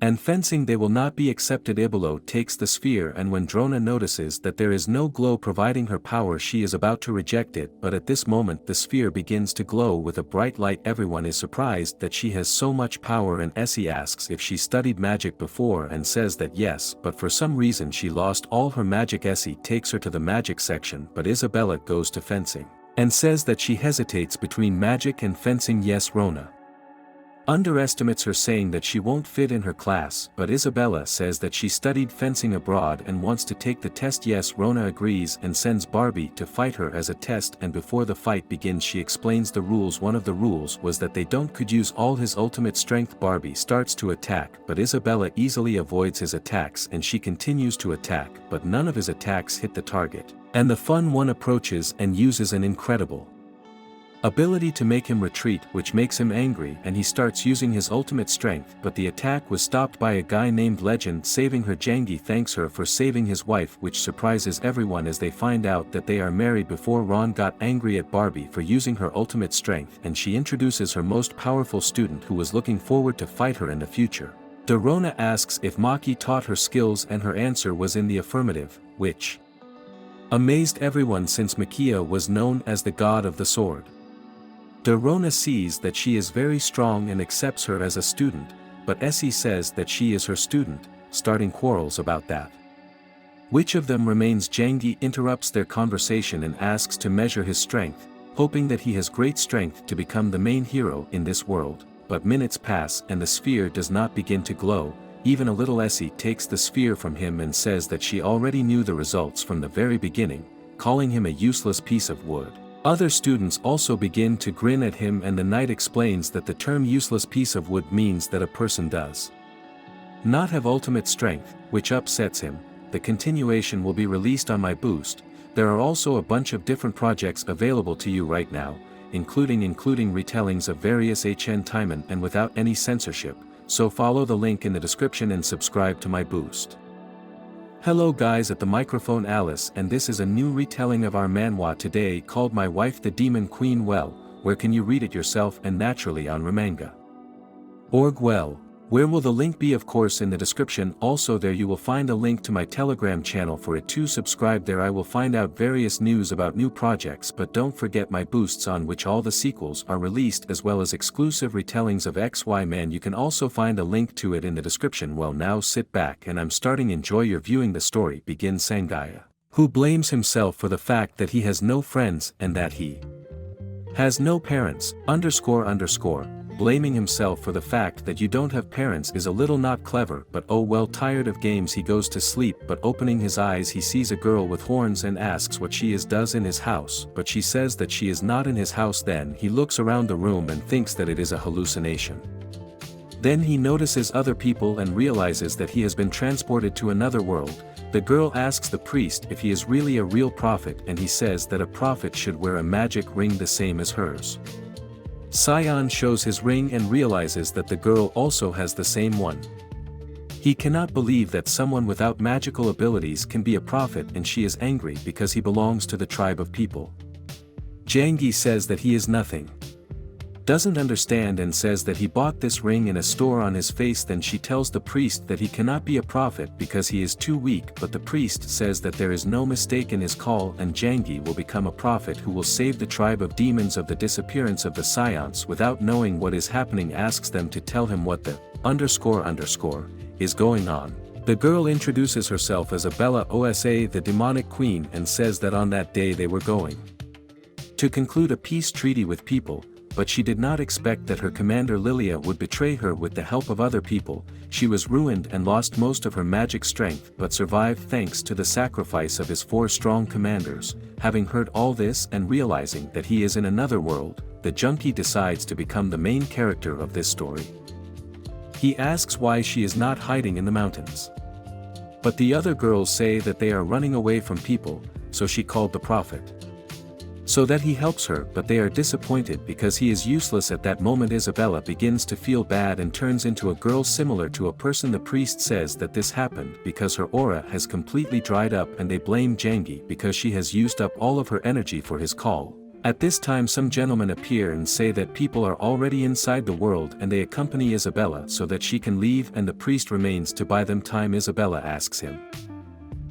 And fencing they will not be accepted. Ibolo takes the sphere, and when Drona notices that there is no glow providing her power, she is about to reject it, but at this moment the sphere begins to glow with a bright light. Everyone is surprised that she has so much power, and Essie asks if she studied magic before and says that yes, but for some reason she lost all her magic. Essie takes her to the magic section, but Isabella goes to fencing, and says that she hesitates between magic and fencing. Yes, Rona underestimates her, saying that she won't fit in her class, but Isabella says that she studied fencing abroad and wants to take the test. Yes, Rona agrees and sends Barbie to fight her as a test, and before the fight begins she explains the rules. One of the rules was that they could use all his ultimate strength. Barbie starts to attack, but Isabella easily avoids his attacks and she continues to attack, but none of his attacks hit the target. And the fun one approaches and uses an incredible ability to make him retreat, which makes him angry, and he starts using his ultimate strength, but the attack was stopped by a guy named Legend saving her. Jangi thanks her for saving his wife, which surprises everyone as they find out that they are married. Before Ron got angry at Barbie for using her ultimate strength, and she introduces her most powerful student who was looking forward to fight her in the future. Rona asks if Maki taught her skills, and her answer was in the affirmative, which amazed everyone since Makia was known as the god of the sword. Rona sees that she is very strong and accepts her as a student, but Essie says that she is her student, starting quarrels about that. Which of them remains? Jangi interrupts their conversation and asks to measure his strength, hoping that he has great strength to become the main hero in this world, but minutes pass and the sphere does not begin to glow, even a little. Essie takes the sphere from him and says that she already knew the results from the very beginning, calling him a useless piece of wood. Other students also begin to grin at him, and the knight explains that the term useless piece of wood means that a person does not have ultimate strength, which upsets him. The continuation will be released on my Boost. There are also a bunch of different projects available to you right now, including retellings of various HN Timon and without any censorship, so follow the link in the description and subscribe to my Boost. Hello guys, at the microphone Alice, and this is a new retelling of our manhwa today called My Wife the Demon Queen. Well, where can you read it yourself? And naturally on Remanga.org. Well, where will the link be? Of course in the description. Also there you will find a link to my Telegram channel for it too. Subscribe there. I will find out various news about new projects, but don't forget my Boosts on which all the sequels are released, as well as exclusive retellings of XY Man. You can also find a link to it in the description. Well, now sit back and I'm starting. Enjoy your viewing. The story begins. Sangaya, who blames himself for the fact that he has no friends and that he has no parents, blaming himself for the fact that you don't have parents is a little not clever, but oh well. Tired of games he goes to sleep, but opening his eyes he sees a girl with horns and asks what she does in his house, but she says that she is not in his house. Then he looks around the room and thinks that it is a hallucination. Then he notices other people and realizes that he has been transported to another world. The girl asks the priest if he is really a real prophet, and he says that a prophet should wear a magic ring the same as hers. Sion shows his ring and realizes that the girl also has the same one. He cannot believe that someone without magical abilities can be a prophet, and she is angry because he belongs to the tribe of people. Jangi says that he is nothing, doesn't understand, and says that he bought this ring in a store on his face. Then she tells the priest that he cannot be a prophet because he is too weak, but the priest says that there is no mistake in his call, and Jangi will become a prophet who will save the tribe of demons of the disappearance of the Scions. Without knowing what is happening, asks them to tell him what the is going on. The girl introduces herself as Abella Osa, the demonic queen, and says that on that day they were going to conclude a peace treaty with people, but she did not expect that her commander Lilia would betray her with the help of other people. She was ruined and lost most of her magic strength, but survived thanks to the sacrifice of his 4 strong commanders. Having heard all this and realizing that he is in another world, the junkie decides to become the main character of this story. He asks why she is not hiding in the mountains, but the other girls say that they are running away from people, so she called the prophet so that he helps her, but they are disappointed because he is useless. At that moment Isabella begins to feel bad and turns into a girl similar to a person. The priest says that this happened because her aura has completely dried up, and they blame Jangi because she has used up all of her energy for his call. At this time some gentlemen appear and say that people are already inside the world and they accompany Isabella so that she can leave, and the priest remains to buy them time. Isabella asks him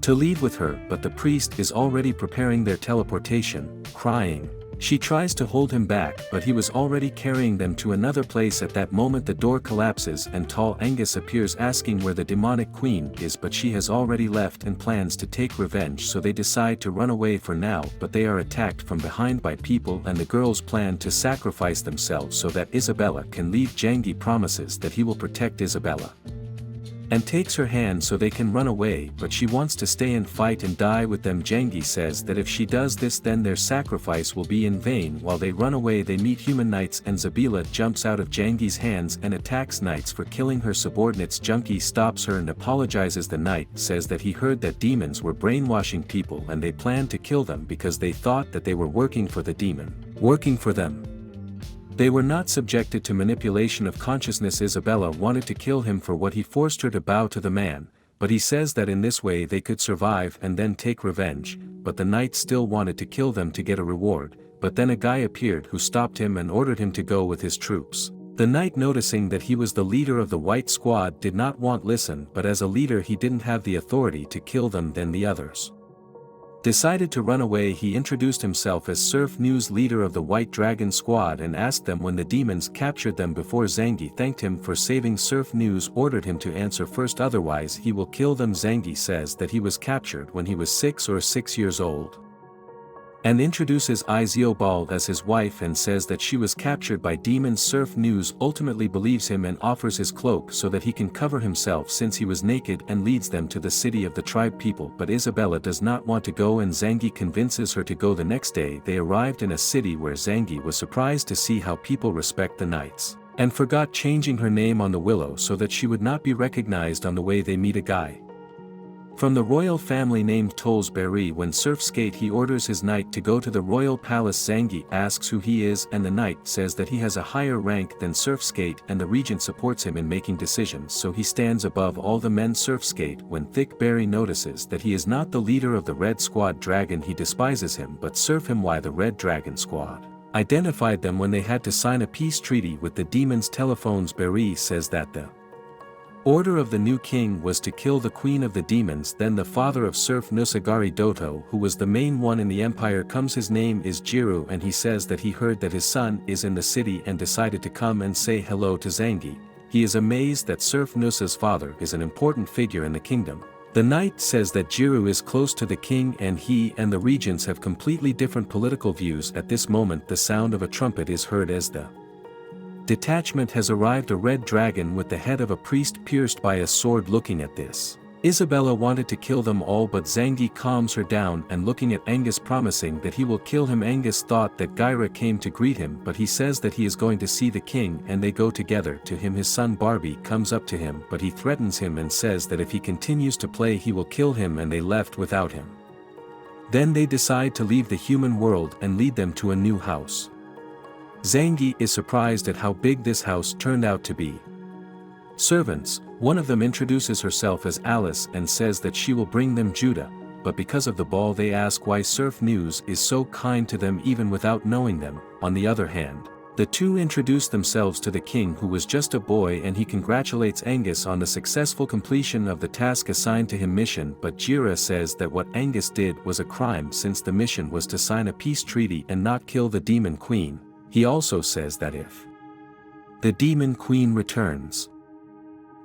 to leave with her, but the priest is already preparing their teleportation, crying. She tries to hold him back, but he was already carrying them to another place. At that moment the door collapses and tall Angus appears asking where the demonic queen is, but she has already left and plans to take revenge, so they decide to run away for now, but they are attacked from behind by people and the girls plan to sacrifice themselves so that Isabella can leave. Jangi promises that he will protect Isabella and takes her hand so they can run away, but she wants to stay and fight and die with them. Jangi says that if she does this then their sacrifice will be in vain. While they run away they meet human knights and Zabila jumps out of Jangi's hands and attacks knights for killing her subordinates. Jangi stops her and apologizes. The knight says that he heard that demons were brainwashing people and they planned to kill them because they thought that they were working for the demon, working for them. They were not subjected to manipulation of consciousness. Isabella wanted to kill him for what he forced her to bow to the man, but he says that in this way they could survive and then take revenge, but the knight still wanted to kill them to get a reward, but then a guy appeared who stopped him and ordered him to go with his troops. The knight, noticing that he was the leader of the white squad, did not want listen, but as a leader he didn't have the authority to kill them. Then the others decided to run away. He introduced himself as Surf News, leader of the White Dragon Squad, and asked them when the demons captured them. Before Zangi thanked him for saving Surf News, ordered him to answer first, otherwise he will kill them. Zangi says that he was captured when he was 6 years old, and introduces Iziobald as his wife and says that she was captured by demons. Surf News ultimately believes him and offers his cloak so that he can cover himself since he was naked, and leads them to the city of the tribe people, but Isabella does not want to go and Zangi convinces her to go. The next day they arrived in a city where Zangi was surprised to see how people respect the knights, and forgot changing her name on the willow so that she would not be recognized. On the way they meet a guy from the royal family named Tollsbury. When Surf Skate he orders his knight to go to the royal palace. Zangi asks who he is and the knight says that he has a higher rank than Surf Skate and the regent supports him in making decisions, so he stands above all the men. Surf Skate, when Thickberry notices that he is not the leader of the Red Squad Dragon, he despises him, but Surf him why the Red Dragon Squad identified them when they had to sign a peace treaty with the demons. Telephones Berry says that the order of the new king was to kill the queen of the demons. Then the father of Surf Nusagari Doto, who was the main one in the empire, comes. His name is Jiru and he says that he heard that his son is in the city and decided to come and say hello to Zangi. He is amazed that Surf Nusa's father is an important figure in the kingdom. The knight says that Jiru is close to the king and he and the regents have completely different political views. At this moment the sound of a trumpet is heard as the detachment has arrived. A red dragon with the head of a priest pierced by a sword. Looking at this, Isabella wanted to kill them all, but Zangi calms her down and looking at Angus promising that he will kill him. Angus thought that Gyra came to greet him, but he says that he is going to see the king and they go together to him. His son Barbie comes up to him, but he threatens him and says that if he continues to play he will kill him, and they left without him. Then they decide to leave the human world and lead them to a new house. Zangi is surprised at how big this house turned out to be. Servants, one of them introduces herself as Alice and says that she will bring them Judah, but because of the ball they ask why Surf News is so kind to them even without knowing them. On the other hand, the two introduce themselves to the king, who was just a boy, and he congratulates Angus on the successful completion of the task assigned to him mission, but Jira says that what Angus did was a crime since the mission was to sign a peace treaty and not kill the demon queen. He also says that if the demon queen returns,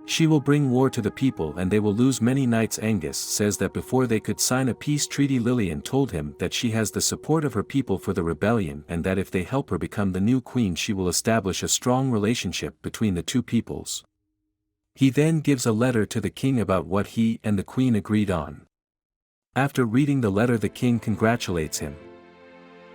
she will bring war to the people and they will lose many knights. Angus says that before they could sign a peace treaty Lillian told him that she has the support of her people for the rebellion and that if they help her become the new queen she will establish a strong relationship between the two peoples. He then gives a letter to the king about what he and the queen agreed on. After reading the letter the king congratulates him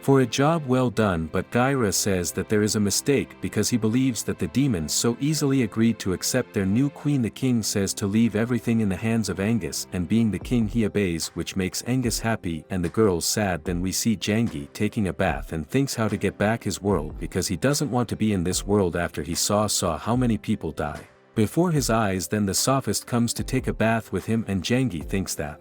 for a job well done, but Gyra says that there is a mistake because he believes that the demons so easily agreed to accept their new queen. The king says to leave everything in the hands of Angus, and being the king he obeys, which makes Angus happy and the girls sad. Then we see Jangi taking a bath and thinks how to get back his world because he doesn't want to be in this world after he saw how many people die before his eyes. Then the sophist comes to take a bath with him and Jangi thinks that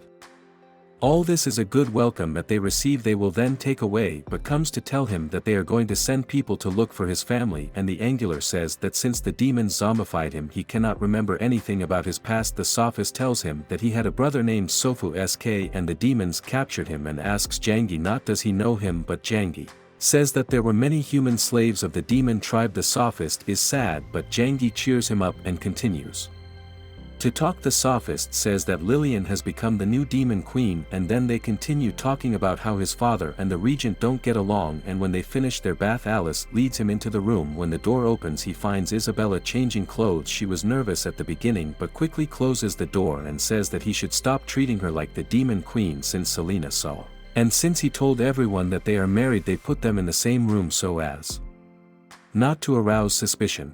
All this is a good welcome that they receive they will then take away but comes to tell him that they are going to send people to look for his family and the Angular says that since the demons zombified him he cannot remember anything about his past. The Sophist tells him that he had a brother named Sofu SK and the demons captured him and asks Jangi not does he know him but Jangi says that there were many human slaves of the demon tribe. The Sophist is sad but Jangi cheers him up and continues to talk. The Sophist says that Lillian has become the new demon queen and then they continue talking about how his father and the regent don't get along and when they finish their bath Alice leads him into the room. When the door opens he finds Isabella changing clothes. She was nervous at the beginning but quickly closes the door and says that he should stop treating her like the demon queen since Selena saw. And since he told everyone that they are married they put them in the same room so as not to arouse suspicion.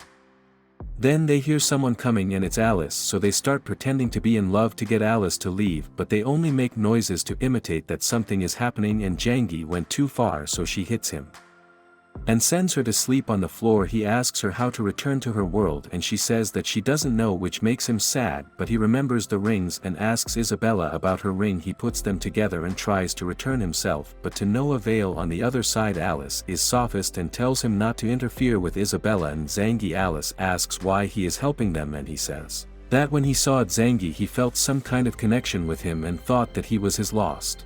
Then they hear someone coming and it's Alice so they start pretending to be in love to get Alice to leave but they only make noises to imitate that something is happening and Jangi went too far so she hits him and sends her to sleep on the floor. He asks her how to return to her world and she says that she doesn't know which makes him sad but he remembers the rings and asks Isabella about her ring. He puts them together and tries to return himself but to no avail. On the other side Alice is Sophist and tells him not to interfere with Isabella and Zangi. Alice asks why he is helping them and he says that when he saw Zangi he felt some kind of connection with him and thought that he was his lost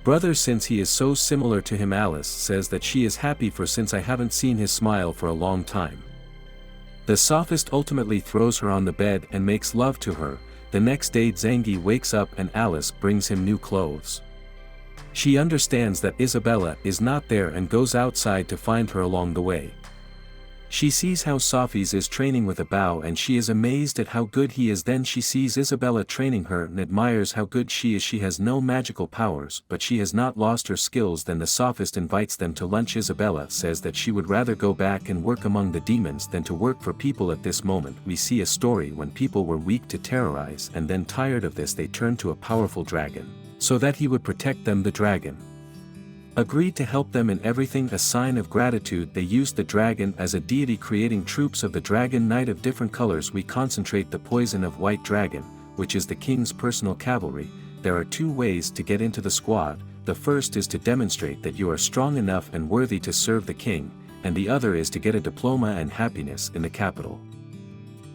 brother since he is so similar to him. Alice says that she is happy for since I haven't seen his smile for a long time. The Sophist ultimately throws her on the bed and makes love to her. The next day Zangi wakes up and Alice brings him new clothes. She understands that Isabella is not there and goes outside to find her. Along the way she sees how Sophis is training with a bow and she is amazed at how good he is. Then she sees Isabella training her and admires how good she is. She has no magical powers but she has not lost her skills. Then the Sophist invites them to lunch. Isabella says that she would rather go back and work among the demons than to work for people. At this moment we see a story when people were weak to terrorize and then tired of this they turned to a powerful dragon so that he would protect them. The dragon agreed to help them in everything. A sign of gratitude they used the dragon as a deity creating troops of the dragon knight of different colors. We concentrate the poison of white dragon which is the king's personal cavalry. There are two ways to get into the squad. The first is to demonstrate that you are strong enough and worthy to serve the king and the other is to get a diploma and happiness in the capital.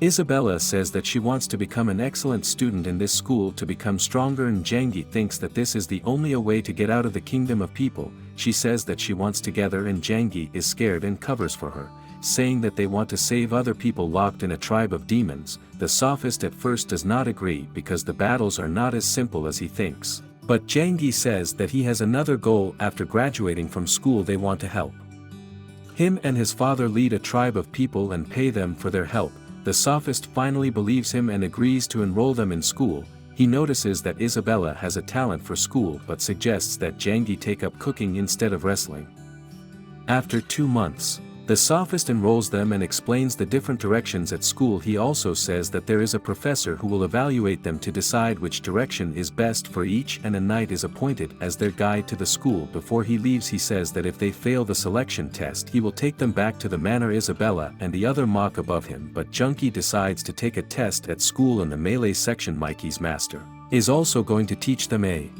Isabella says that she wants to become an excellent student in this school to become stronger and Jangi thinks that this is the only way to get out of the kingdom of people. She says that she wants together and Jangi is scared and covers for her, saying that they want to save other people locked in a tribe of demons. The Sophist at first does not agree because the battles are not as simple as he thinks. But Jangi says that he has another goal. After graduating from school they want to help him and his father lead a tribe of people and pay them for their help. The Sophist finally believes him and agrees to enroll them in school. He notices that Isabella has a talent for school but suggests that Jangi take up cooking instead of wrestling. After 2 months, the Sophist enrolls them and explains the different directions at school. He also says that there is a professor who will evaluate them to decide which direction is best for each and a knight is appointed as their guide to the school. Before he leaves he says that if they fail the selection test he will take them back to the manor. Isabella and the other mock above him but Junkie decides to take a test at school in the melee section. Mikey's master is also going to teach them a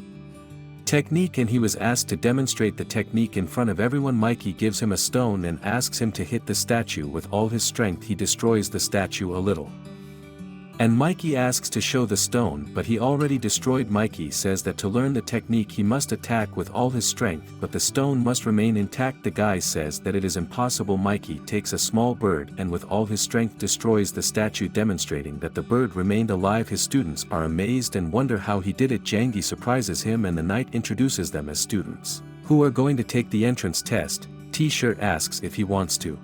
technique and he was asked to demonstrate the technique in front of everyone. Mikey gives him a stone and asks him to hit the statue with all his strength. He destroys the statue a little and Mikey asks to show the stone but he already destroyed. Mikey says that to learn the technique he must attack with all his strength but the stone must remain intact. The guy says that it is impossible. Mikey takes a small bird and with all his strength destroys the statue demonstrating that the bird remained alive. His students are amazed and wonder how he did it. Jangi surprises him and the knight introduces them as students who are going to take the entrance test. T-shirt asks if he wants to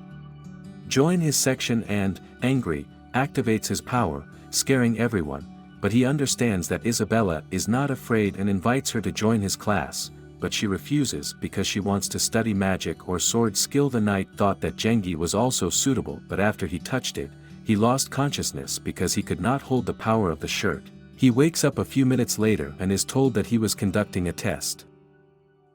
join his section and, angry, activates his power, scaring everyone, but he understands that Isabella is not afraid and invites her to join his class, but she refuses because she wants to study magic or sword skill. The knight thought that Jangi was also suitable but after he touched it, he lost consciousness because he could not hold the power of the shirt. He wakes up a few minutes later and is told that he was conducting a test.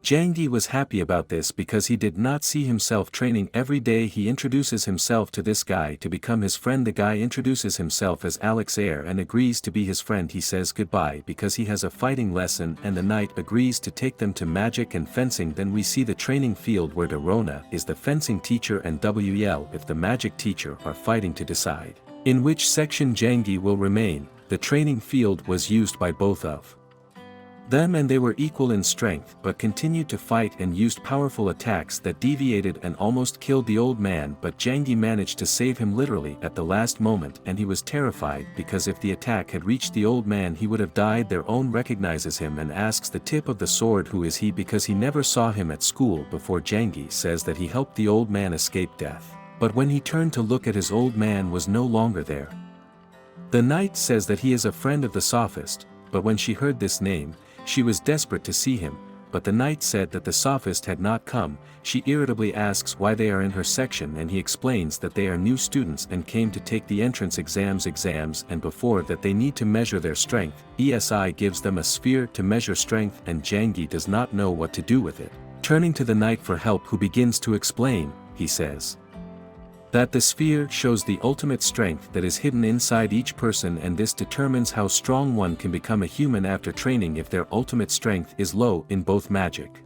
Jangi was happy about this because he did not see himself training every day. He introduces himself to this guy to become his friend. The guy introduces himself as Alex Air and agrees to be his friend. He says goodbye because he has a fighting lesson, and the knight agrees to take them to magic and fencing. Then we see the training field where Dorona is the fencing teacher and WL if the magic teacher are fighting to decide in which section Jangi will remain. The training field was used by both of them and they were equal in strength but continued to fight and used powerful attacks that deviated and almost killed the old man, but Jangi managed to save him literally at the last moment, and he was terrified because if the attack had reached the old man he would have died. Their own recognizes him and asks the tip of the sword who is he because he never saw him at school before. Jangi says that he helped the old man escape death, but when he turned to look at his old man was no longer there. The knight says that he is a friend of the sophist, but when she heard this name, she was desperate to see him, but the knight said that the sophist had not come. She irritably asks why they are in her section and he explains that they are new students and came to take the entrance exams and before that they need to measure their strength. ESI gives them a sphere to measure strength and Jangi does not know what to do with it. Turning to the knight for help, who begins to explain, he says that the sphere shows the ultimate strength that is hidden inside each person, and this determines how strong one can become a human after training if their ultimate strength is low in both magic